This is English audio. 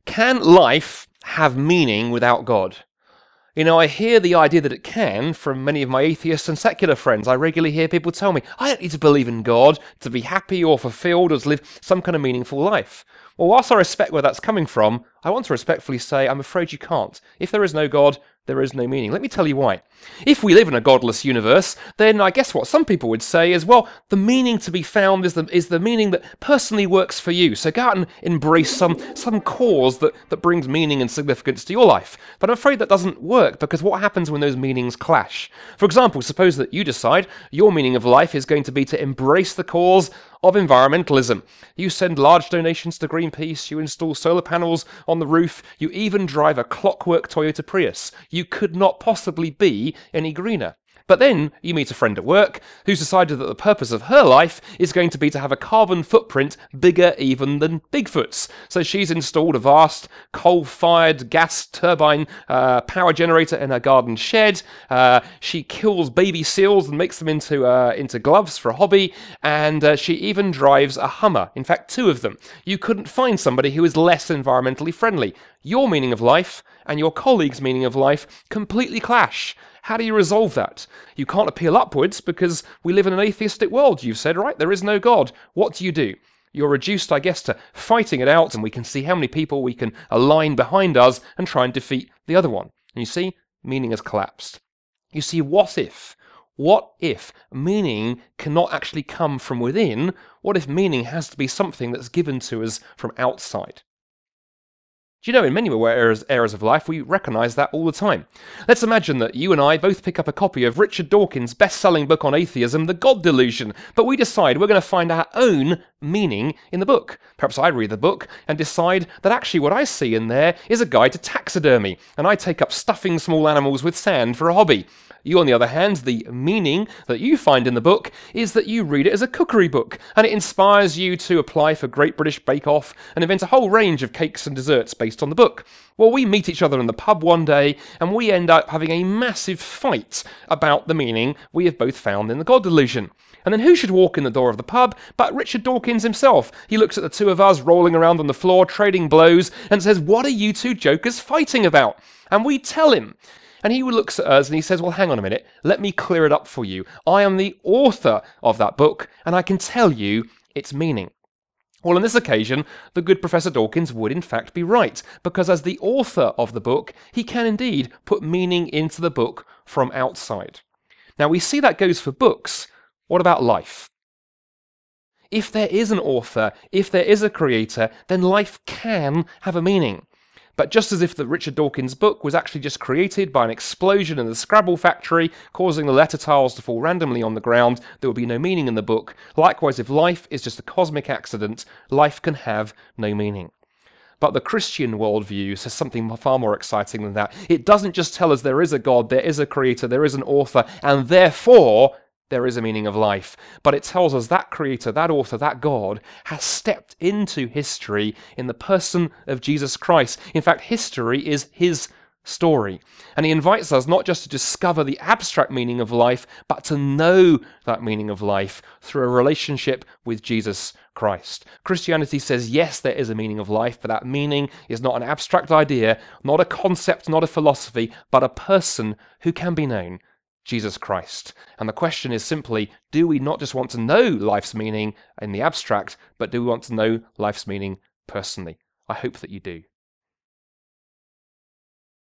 Can life have meaning without God? You know, I hear the idea that it can from many of my atheist and secular friends. I regularly hear people tell me, I don't need to believe in God to be happy or fulfilled or to live some kind of meaningful life. Well, whilst I respect where that's coming from, I want to respectfully say, I'm afraid you can't. If there is no God, there is no meaning. Let me tell you why. If we live in a godless universe, then I guess what some people would say is, well, the meaning to be found is the meaning that personally works for you. So go out and embrace some cause that brings meaning and significance to your life. But I'm afraid that doesn't work, because what happens when those meanings clash? For example, suppose that you decide your meaning of life is going to be to embrace the cause of environmentalism. You send large donations to Greenpeace, you install solar panels on the roof, you even drive a clockwork Toyota Prius. You could not possibly be any greener. But then you meet a friend at work who's decided that the purpose of her life is going to be to have a carbon footprint bigger even than Bigfoot's. So she's installed a vast coal-fired gas turbine power generator in her garden shed. She kills baby seals and makes them into gloves for a hobby. And she even drives a Hummer. In fact, 2 of them. You couldn't find somebody who is less environmentally friendly. Your meaning of life and your colleague's meaning of life completely clash. How do you resolve that? You can't appeal upwards because we live in an atheistic world, you've said, right? There is no God. What do? You're reduced, I guess, to fighting it out, and we can see how many people we can align behind us and try and defeat the other one. And you see, meaning has collapsed. You see, what if? What if meaning cannot actually come from within? What if meaning has to be something that's given to us from outside? Do you know, in many areas of life, we recognise that all the time. Let's imagine that you and I both pick up a copy of Richard Dawkins' best-selling book on atheism, The God Delusion, but we decide we're going to find our own meaning in the book. Perhaps I read the book and decide that actually what I see in there is a guide to taxidermy, and I take up stuffing small animals with sand for a hobby. You, on the other hand, the meaning that you find in the book is that you read it as a cookery book, and it inspires you to apply for Great British Bake Off and invent a whole range of cakes and desserts based on the book. Well, we meet each other in the pub one day, and we end up having a massive fight about the meaning we have both found in the God Delusion. And then who should walk in the door of the pub but Richard Dawkins himself? He looks at the 2 of us rolling around on the floor, trading blows, and says, "What are you 2 jokers fighting about?" And we tell him. And he looks at us and he says, well, hang on a minute, let me clear it up for you. I am the author of that book, and I can tell you its meaning. Well, on this occasion, the good Professor Dawkins would in fact be right, because as the author of the book, he can indeed put meaning into the book from outside. Now, we see that goes for books. What about life? If there is an author, if there is a creator, then life can have a meaning. But just as if the Richard Dawkins book was actually just created by an explosion in the Scrabble factory, causing the letter tiles to fall randomly on the ground, there would be no meaning in the book. Likewise, if life is just a cosmic accident, life can have no meaning. But the Christian worldview says something far more exciting than that. It doesn't just tell us there is a God, there is a creator, there is an author, and therefore there is a meaning of life. But it tells us that creator, that author, that God has stepped into history in the person of Jesus Christ. In fact, history is his story. And he invites us not just to discover the abstract meaning of life, but to know that meaning of life through a relationship with Jesus Christ. Christianity says, yes, there is a meaning of life, but that meaning is not an abstract idea, not a concept, not a philosophy, but a person who can be known. Jesus Christ. And the question is simply, do we not just want to know life's meaning in the abstract, but do we want to know life's meaning personally? I hope that you do.